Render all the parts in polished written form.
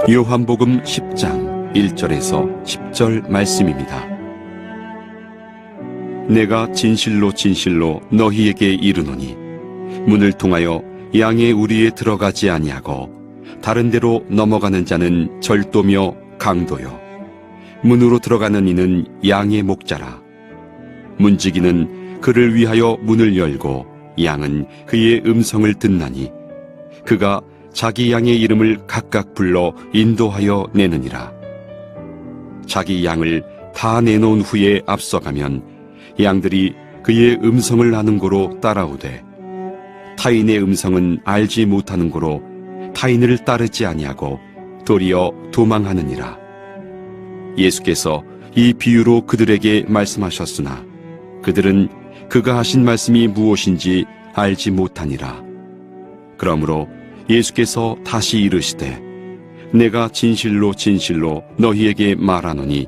요한복음 10장 1절에서 10절 말씀입니다. 내가 진실로 진실로 너희에게 이르노니 문을 통하여 양의 우리에 들어가지 아니하고 다른 데로 넘어가는 자는 절도며 강도요 문으로 들어가는 이는 양의 목자라. 문지기는 그를 위하여 문을 열고 양은 그의 음성을 듣나니 그가 자기 양의 이름을 각각 불러 인도하여 내느니라. 자기 양을 다 내놓은 후에 앞서가면 양들이 그의 음성을 아는 고로 따라오되 타인의 음성은 알지 못하는 고로 타인을 따르지 아니하고 도리어 도망하느니라. 예수께서 이 비유로 그들에게 말씀하셨으나 그들은 그가 하신 말씀이 무엇인지 알지 못하니라. 그러므로 예수께서 다시 이르시되 내가 진실로 진실로 너희에게 말하노니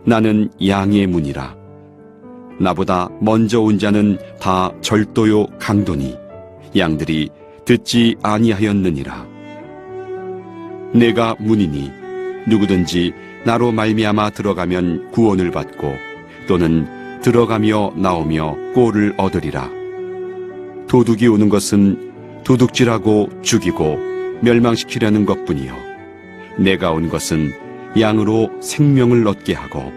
나는 양의 문이라. 나보다 먼저 온 자는 다 절도요 강도니 양들이 듣지 아니하였느니라. 내가 문이니 누구든지 나로 말미암아 들어가면 구원을 받고 또는 들어가며 나오며 꼴을 얻으리라. 도둑이 오는 것은 도둑질하고 죽이고 멸망시키려는 것뿐이요 내가 온 것은 양으로 생명을 얻게 하고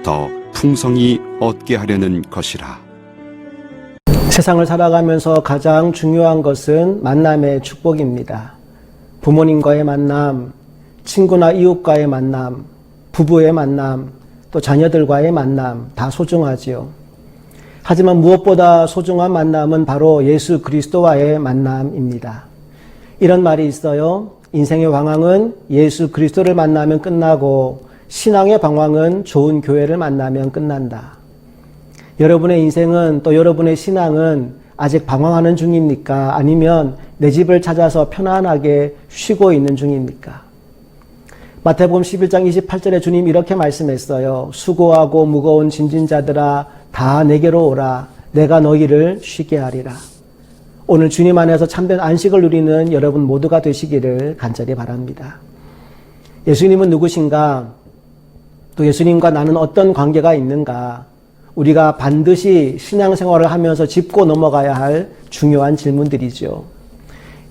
더 풍성히 얻게 하려는 것이라. 세상을 살아가면서 가장 중요한 것은 만남의 축복입니다. 부모님과의 만남, 친구나 이웃과의 만남, 부부의 만남, 또 자녀들과의 만남 다 소중하지요. 하지만 무엇보다 소중한 만남은 바로 예수 그리스도와의 만남입니다. 이런 말이 있어요. 인생의 방황은 예수 그리스도를 만나면 끝나고 신앙의 방황은 좋은 교회를 만나면 끝난다. 여러분의 인생은 또 여러분의 신앙은 아직 방황하는 중입니까? 아니면 내 집을 찾아서 편안하게 쉬고 있는 중입니까? 마태복음 11장 28절에 주님 이렇게 말씀했어요. 수고하고 무거운 짐진 자들아 다 내게로 오라. 내가 너희를 쉬게 하리라. 오늘 주님 안에서 참된 안식을 누리는 여러분 모두가 되시기를 간절히 바랍니다. 예수님은 누구신가? 또 예수님과 나는 어떤 관계가 있는가? 우리가 반드시 신앙생활을 하면서 짚고 넘어가야 할 중요한 질문들이죠.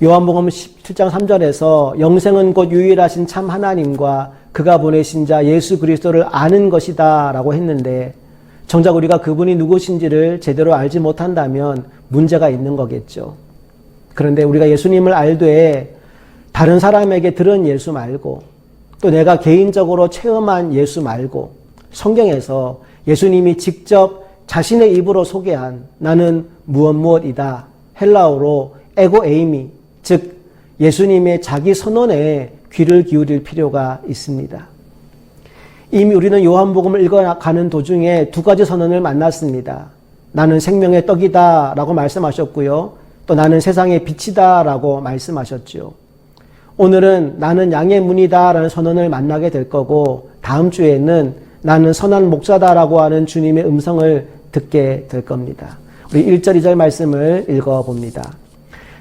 요한복음 17장 3절에서 영생은 곧 유일하신 참 하나님과 그가 보내신 자 예수 그리스도를 아는 것이다 라고 했는데 정작 우리가 그분이 누구신지를 제대로 알지 못한다면 문제가 있는 거겠죠. 그런데 우리가 예수님을 알되 다른 사람에게 들은 예수 말고 또 내가 개인적으로 체험한 예수 말고 성경에서 예수님이 직접 자신의 입으로 소개한 나는 무엇이다 헬라어로 에고 에이미 즉 예수님의 자기 선언에 귀를 기울일 필요가 있습니다. 이미 우리는 요한복음을 읽어가는 도중에 두 가지 선언을 만났습니다. 나는 생명의 떡이다 라고 말씀하셨고요. 또 나는 세상의 빛이다 라고 말씀하셨죠. 오늘은 나는 양의 문이다 라는 선언을 만나게 될 거고 다음 주에는 나는 선한 목자다 라고 하는 주님의 음성을 듣게 될 겁니다. 우리 1절 2절 말씀을 읽어봅니다.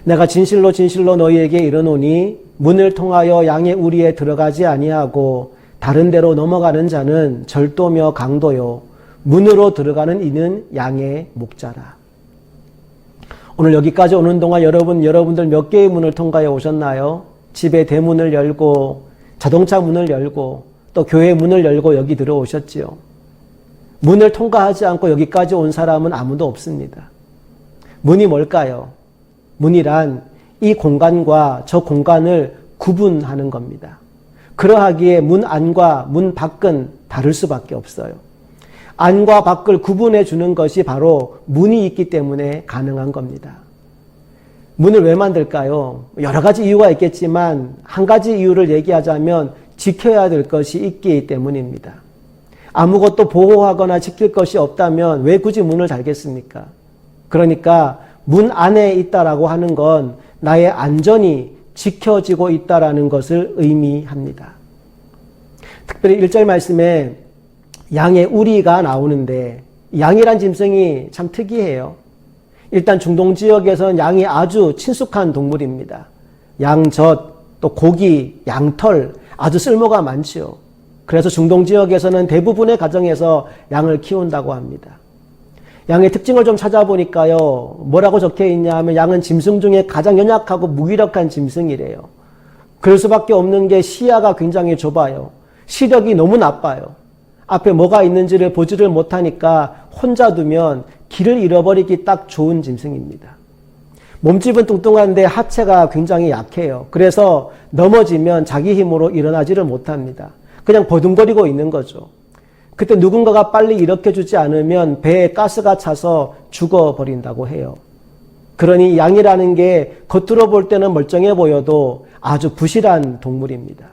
내가 진실로 진실로 너희에게 이르노니 문을 통하여 양의 우리에 들어가지 아니하고 다른 데로 넘어가는 자는 절도며 강도요 문으로 들어가는 이는 양의 목자라. 오늘 여기까지 오는 동안 여러분들 몇 개의 문을 통과해 오셨나요? 집의 대문을 열고 자동차 문을 열고 또 교회 문을 열고 여기 들어오셨지요. 문을 통과하지 않고 여기까지 온 사람은 아무도 없습니다. 문이 뭘까요? 문이란 이 공간과 저 공간을 구분하는 겁니다. 그러하기에 문 안과 문 밖은 다를 수밖에 없어요. 안과 밖을 구분해 주는 것이 바로 문이 있기 때문에 가능한 겁니다. 문을 왜 만들까요? 여러 가지 이유가 있겠지만 한 가지 이유를 얘기하자면 지켜야 될 것이 있기 때문입니다. 아무것도 보호하거나 지킬 것이 없다면 왜 굳이 문을 달겠습니까? 그러니까 문 안에 있다라고 하는 건 나의 안전이 지켜지고 있다라는 것을 의미합니다. 특별히 1절 말씀에 양의 우리가 나오는데 양이란 짐승이 참 특이해요. 일단 중동 지역에서는 양이 아주 친숙한 동물입니다. 양젖, 또 고기, 양털 아주 쓸모가 많지요. 그래서 중동 지역에서는 대부분의 가정에서 양을 키운다고 합니다. 양의 특징을 좀 찾아보니까요. 뭐라고 적혀 있냐 하면 양은 짐승 중에 가장 연약하고 무기력한 짐승이래요. 그럴 수밖에 없는 게 시야가 굉장히 좁아요. 시력이 너무 나빠요. 앞에 뭐가 있는지를 보지를 못하니까 혼자 두면 길을 잃어버리기 딱 좋은 짐승입니다. 몸집은 뚱뚱한데 하체가 굉장히 약해요. 그래서 넘어지면 자기 힘으로 일어나지를 못합니다. 그냥 버둥거리고 있는 거죠. 그때 누군가가 빨리 일으켜주지 않으면 배에 가스가 차서 죽어버린다고 해요. 그러니 양이라는 게 겉으로 볼 때는 멀쩡해 보여도 아주 부실한 동물입니다.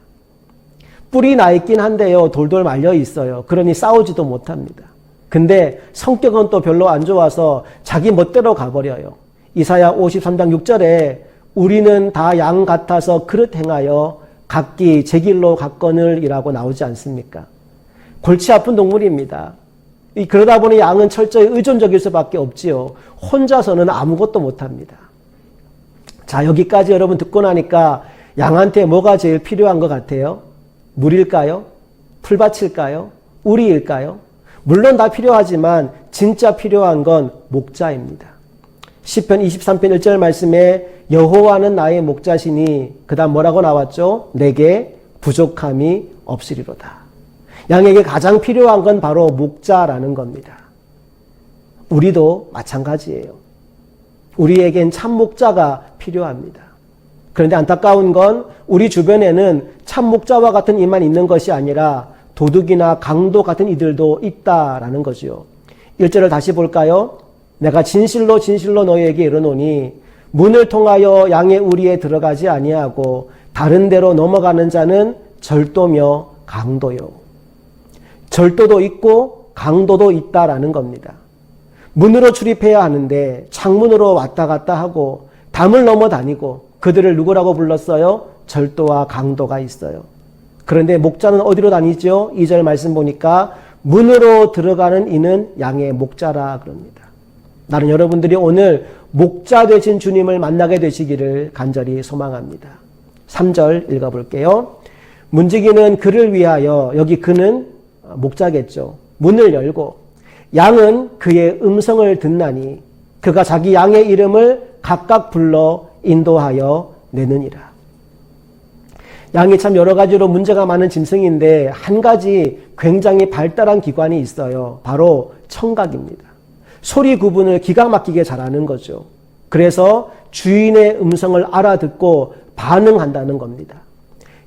뿔이 나 있긴 한데요. 돌돌 말려 있어요. 그러니 싸우지도 못합니다. 근데 성격은 또 별로 안 좋아서 자기 멋대로 가버려요. 이사야 53장 6절에 우리는 다 양 같아서 그릇 행하여 각기 제 길로 갔거늘 이라고 나오지 않습니까? 골치 아픈 동물입니다. 그러다 보니 양은 철저히 의존적일 수밖에 없지요. 혼자서는 아무것도 못합니다. 자, 여기까지 여러분 듣고 나니까 양한테 뭐가 제일 필요한 것 같아요? 물일까요? 풀밭일까요? 우리일까요? 물론 다 필요하지만 진짜 필요한 건 목자입니다. 시편 23편 1절 말씀에 여호와는 나의 목자시니 그 다음 뭐라고 나왔죠? 내게 부족함이 없으리로다. 양에게 가장 필요한 건 바로 목자라는 겁니다. 우리도 마찬가지예요. 우리에겐 참 목자가 필요합니다. 그런데 안타까운 건 우리 주변에는 참 목자와 같은 이만 있는 것이 아니라 도둑이나 강도 같은 이들도 있다라는 거죠. 1절을 다시 볼까요? 내가 진실로 진실로 너희에게 이르노니 문을 통하여 양의 우리에 들어가지 아니하고 다른 데로 넘어가는 자는 절도며 강도요. 절도도 있고 강도도 있다라는 겁니다. 문으로 출입해야 하는데 창문으로 왔다 갔다 하고 담을 넘어 다니고 그들을 누구라고 불렀어요? 절도와 강도가 있어요. 그런데 목자는 어디로 다니죠? 2절 말씀 보니까 문으로 들어가는 이는 양의 목자라 그럽니다. 나는 여러분들이 오늘 목자 되신 주님을 만나게 되시기를 간절히 소망합니다. 3절 읽어볼게요. 문지기는 그를 위하여, 여기 그는 목자겠죠. 문을 열고 양은 그의 음성을 듣나니 그가 자기 양의 이름을 각각 불러 인도하여 내느니라. 양이 참 여러 가지로 문제가 많은 짐승인데 한 가지 굉장히 발달한 기관이 있어요. 바로 청각입니다. 소리 구분을 기가 막히게 잘하는 거죠. 그래서 주인의 음성을 알아듣고 반응한다는 겁니다.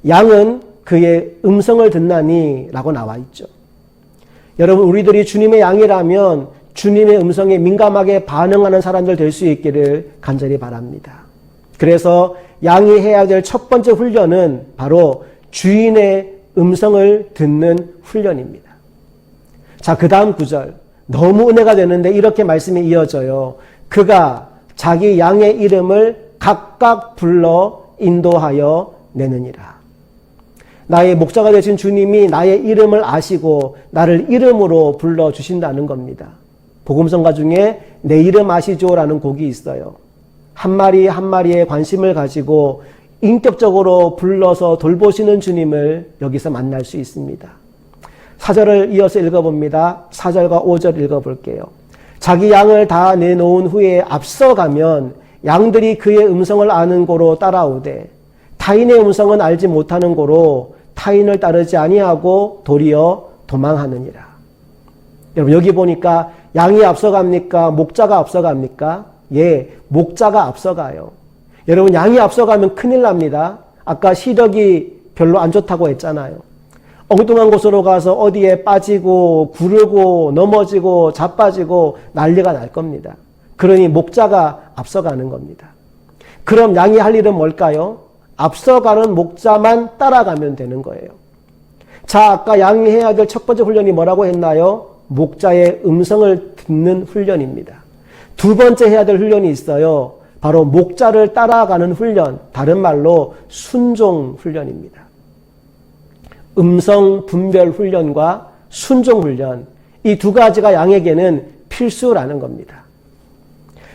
양은 그의 음성을 듣나니 라고 나와 있죠. 여러분, 우리들이 주님의 양이라면 주님의 음성에 민감하게 반응하는 사람들 될 수 있기를 간절히 바랍니다. 그래서 양이 해야 될 첫 번째 훈련은 바로 주인의 음성을 듣는 훈련입니다. 자, 그 다음 구절. 너무 은혜가 되는데 이렇게 말씀이 이어져요. 그가 자기 양의 이름을 각각 불러 인도하여 내느니라. 나의 목자가 되신 주님이 나의 이름을 아시고 나를 이름으로 불러주신다는 겁니다. 복음성가 중에 내 이름 아시죠라는 곡이 있어요. 한 마리 한 마리에 관심을 가지고 인격적으로 불러서 돌보시는 주님을 여기서 만날 수 있습니다. 4절을 이어서 읽어봅니다. 4절과 5절 읽어볼게요. 자기 양을 다 내놓은 후에 앞서가면 양들이 그의 음성을 아는 고로 따라오되 타인의 음성은 알지 못하는 고로 타인을 따르지 아니하고 도리어 도망하느니라. 여러분, 여기 보니까 양이 앞서갑니까? 목자가 앞서갑니까? 예, 목자가 앞서가요. 여러분, 양이 앞서가면 큰일 납니다. 아까 시력이 별로 안 좋다고 했잖아요. 엉뚱한 곳으로 가서 어디에 빠지고 구르고 넘어지고 자빠지고 난리가 날 겁니다. 그러니 목자가 앞서가는 겁니다. 그럼 양이 할 일은 뭘까요? 앞서가는 목자만 따라가면 되는 거예요. 자, 아까 양이 해야 될 첫 번째 훈련이 뭐라고 했나요? 목자의 음성을 듣는 훈련입니다. 두 번째 해야 될 훈련이 있어요. 바로 목자를 따라가는 훈련, 다른 말로 순종 훈련입니다. 음성 분별 훈련과 순종 훈련, 이 두 가지가 양에게는 필수라는 겁니다.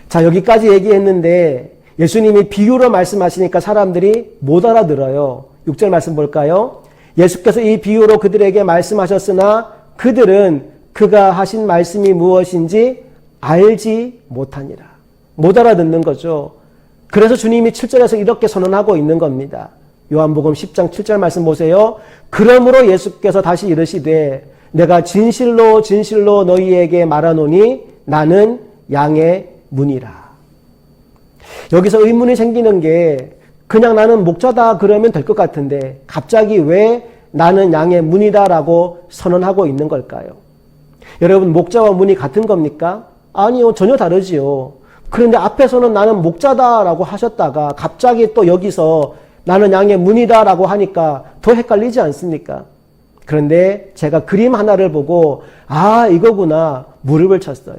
자, 여기까지 얘기했는데 예수님이 비유로 말씀하시니까 사람들이 못 알아들어요. 6절 말씀 볼까요? 예수께서 이 비유로 그들에게 말씀하셨으나 그들은 그가 하신 말씀이 무엇인지 알지 못하니라. 못 알아듣는 거죠. 그래서 주님이 7절에서 이렇게 선언하고 있는 겁니다. 요한복음 10장 7절 말씀 보세요. 그러므로 예수께서 다시 이르시되 내가 진실로 진실로 너희에게 말하노니 나는 양의 문이라. 여기서 의문이 생기는 게 그냥 나는 목자다 그러면 될 것 같은데 갑자기 왜 나는 양의 문이다라고 선언하고 있는 걸까요? 여러분, 목자와 문이 같은 겁니까? 아니요, 전혀 다르지요. 그런데 앞에서는 나는 목자다라고 하셨다가 갑자기 또 여기서 나는 양의 문이다라고 하니까 더 헷갈리지 않습니까? 그런데 제가 그림 하나를 보고 이거구나 무릎을 쳤어요.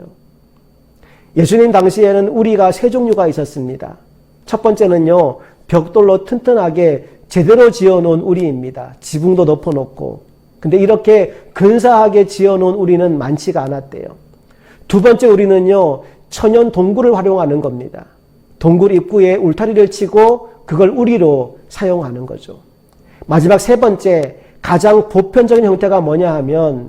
예수님 당시에는 우리가 세 종류가 있었습니다. 첫 번째는요, 벽돌로 튼튼하게 제대로 지어놓은 우리입니다. 지붕도 덮어놓고. 근데 이렇게 근사하게 지어놓은 우리는 많지가 않았대요. 두 번째 우리는요, 천연 동굴을 활용하는 겁니다. 동굴 입구에 울타리를 치고 그걸 우리로 사용하는 거죠. 마지막 세 번째, 가장 보편적인 형태가 뭐냐 하면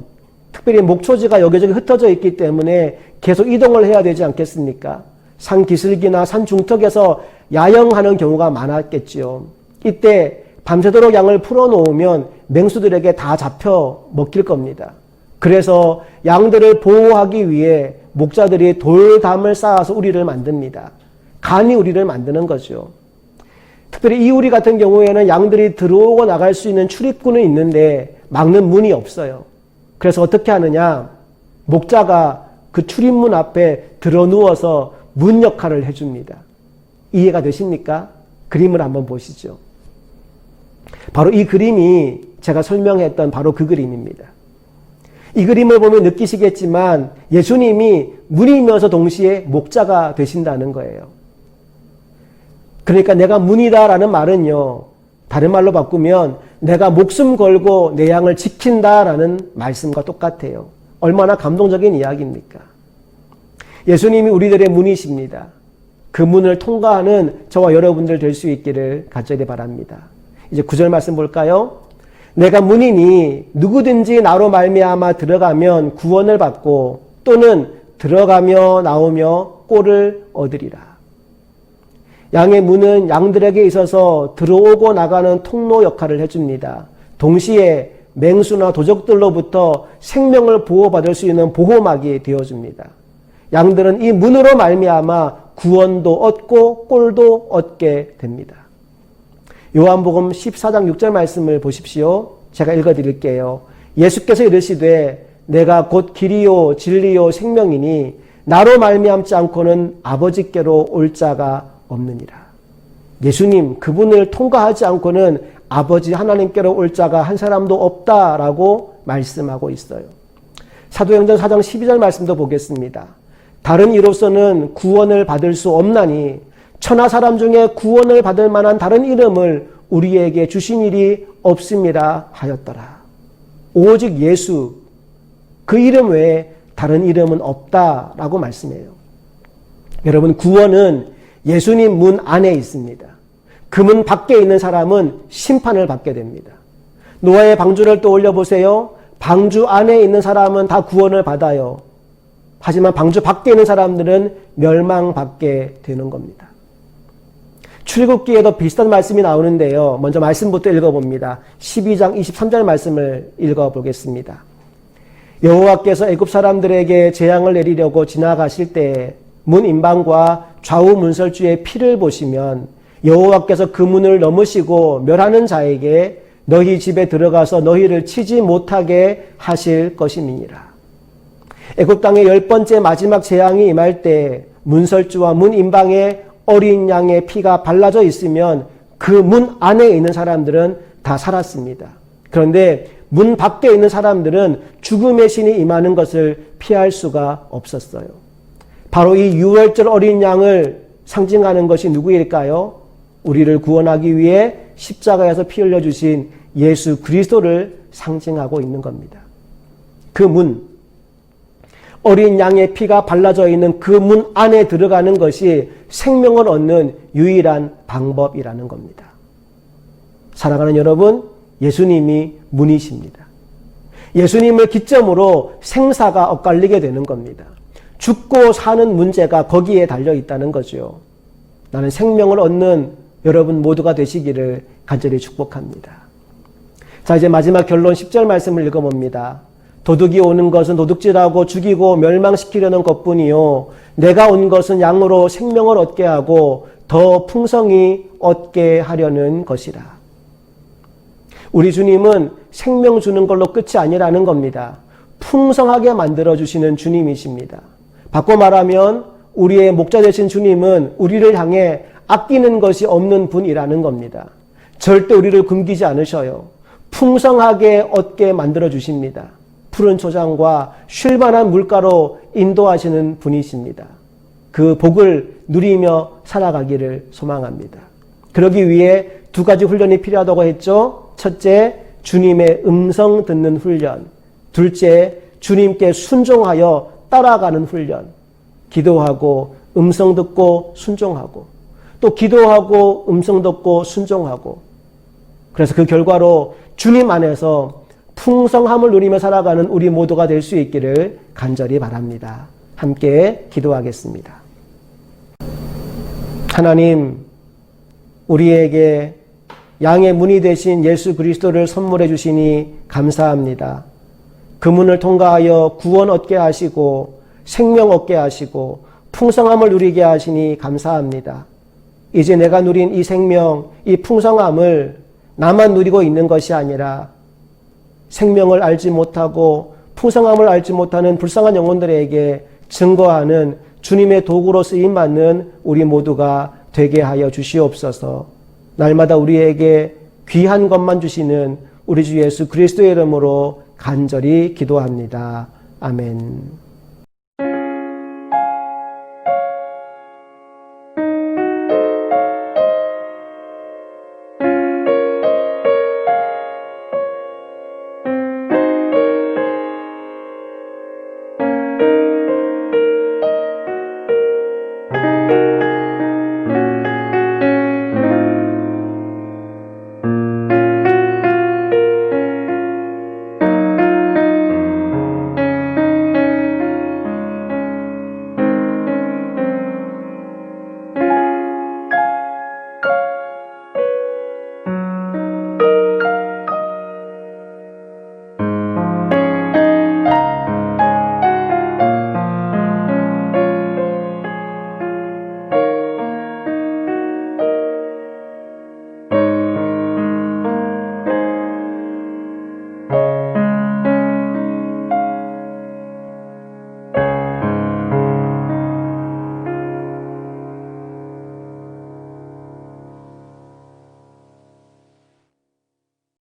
특별히 목초지가 여기저기 흩어져 있기 때문에 계속 이동을 해야 되지 않겠습니까? 산 기슭이나 산 중턱에서 야영하는 경우가 많았겠지요. 이때 밤새도록 양을 풀어놓으면 맹수들에게 다 잡혀 먹힐 겁니다. 그래서 양들을 보호하기 위해 목자들이 돌담을 쌓아서 우리를 만듭니다. 간이 우리를 만드는 거죠. 특별히 이 우리 같은 경우에는 양들이 들어오고 나갈 수 있는 출입구는 있는데 막는 문이 없어요. 그래서 어떻게 하느냐? 목자가 그 출입문 앞에 들어 누워서 문 역할을 해줍니다. 이해가 되십니까? 그림을 한번 보시죠. 바로 이 그림이 제가 설명했던 바로 그 그림입니다. 이 그림을 보면 느끼시겠지만 예수님이 문이면서 동시에 목자가 되신다는 거예요. 그러니까 내가 문이다라는 말은요, 다른 말로 바꾸면 내가 목숨 걸고 내 양을 지킨다라는 말씀과 똑같아요. 얼마나 감동적인 이야기입니까? 예수님이 우리들의 문이십니다. 그 문을 통과하는 저와 여러분들 될 수 있기를 간절히 바랍니다. 이제 9절 말씀 볼까요? 내가 문이니 누구든지 나로 말미암아 들어가면 구원을 받고 또는 들어가며 나오며 꼴을 얻으리라. 양의 문은 양들에게 있어서 들어오고 나가는 통로 역할을 해줍니다. 동시에 맹수나 도적들로부터 생명을 보호받을 수 있는 보호막이 되어줍니다. 양들은 이 문으로 말미암아 구원도 얻고 꼴도 얻게 됩니다. 요한복음 14장 6절 말씀을 보십시오. 제가 읽어드릴게요. 예수께서 이르시되 내가 곧 길이요 진리요 생명이니 나로 말미암지 않고는 아버지께로 올 자가 없느니라. 예수님 그분을 통과하지 않고는 아버지 하나님께로 올 자가 한 사람도 없다라고 말씀하고 있어요. 사도행전 4장 12절 말씀도 보겠습니다. 다른 이로서는 구원을 받을 수 없나니 천하 사람 중에 구원을 받을 만한 다른 이름을 우리에게 주신 일이 없음이라 하였더라. 오직 예수, 그 이름 외에 다른 이름은 없다라고 말씀해요. 여러분, 구원은 예수님 문 안에 있습니다. 그 문 밖에 있는 사람은 심판을 받게 됩니다. 노아의 방주를 떠올려 보세요. 방주 안에 있는 사람은 다 구원을 받아요. 하지만 방주 밖에 있는 사람들은 멸망받게 되는 겁니다. 출애굽기에도 비슷한 말씀이 나오는데요. 먼저 말씀부터 읽어봅니다. 12장 23절 말씀을 읽어보겠습니다. 여호와께서 애굽 사람들에게 재앙을 내리려고 지나가실 때 문 임방과 좌우 문설주의 피를 보시면 여호와께서 그 문을 넘으시고 멸하는 자에게 너희 집에 들어가서 너희를 치지 못하게 하실 것임이니라. 애굽 땅의 10번째 마지막 재앙이 임할 때 문설주와 문 임방에 어린 양의 피가 발라져 있으면 그 문 안에 있는 사람들은 다 살았습니다. 그런데 문 밖에 있는 사람들은 죽음의 신이 임하는 것을 피할 수가 없었어요. 바로 이 유월절 어린 양을 상징하는 것이 누구일까요? 우리를 구원하기 위해 십자가에서 피 흘려주신 예수 그리스도를 상징하고 있는 겁니다. 그 문, 어린 양의 피가 발라져 있는 그 문 안에 들어가는 것이 생명을 얻는 유일한 방법이라는 겁니다. 사랑하는 여러분, 예수님이 문이십니다. 예수님을 기점으로 생사가 엇갈리게 되는 겁니다. 죽고 사는 문제가 거기에 달려 있다는 거죠. 나는 생명을 얻는 여러분 모두가 되시기를 간절히 축복합니다. 자, 이제 마지막 결론 10절 말씀을 읽어봅니다. 도둑이 오는 것은 도둑질하고 죽이고 멸망시키려는 것뿐이요 내가 온 것은 양으로 생명을 얻게 하고 더 풍성히 얻게 하려는 것이라. 우리 주님은 생명 주는 걸로 끝이 아니라는 겁니다. 풍성하게 만들어주시는 주님이십니다. 바꿔 말하면 우리의 목자 되신 주님은 우리를 향해 아끼는 것이 없는 분이라는 겁니다. 절대 우리를 굶기지 않으셔요. 풍성하게 얻게 만들어주십니다. 푸른 초장과 쉴만한 물가로 인도하시는 분이십니다. 그 복을 누리며 살아가기를 소망합니다. 그러기 위해 두 가지 훈련이 필요하다고 했죠. 첫째, 주님의 음성 듣는 훈련. 둘째, 주님께 순종하여 따라가는 훈련. 기도하고 음성 듣고 순종하고 또 기도하고 음성 듣고 순종하고 그래서 그 결과로 주님 안에서 풍성함을 누리며 살아가는 우리 모두가 될 수 있기를 간절히 바랍니다. 함께 기도하겠습니다. 하나님, 우리에게 양의 문이 되신 예수 그리스도를 선물해 주시니 감사합니다. 그 문을 통과하여 구원 얻게 하시고 생명 얻게 하시고 풍성함을 누리게 하시니 감사합니다. 이제 내가 누린 이 생명, 이 풍성함을 나만 누리고 있는 것이 아니라 생명을 알지 못하고 풍성함을 알지 못하는 불쌍한 영혼들에게 증거하는 주님의 도구로 쓰임받는 우리 모두가 되게 하여 주시옵소서. 날마다 우리에게 귀한 것만 주시는 우리 주 예수 그리스도의 이름으로 간절히 기도합니다. 아멘.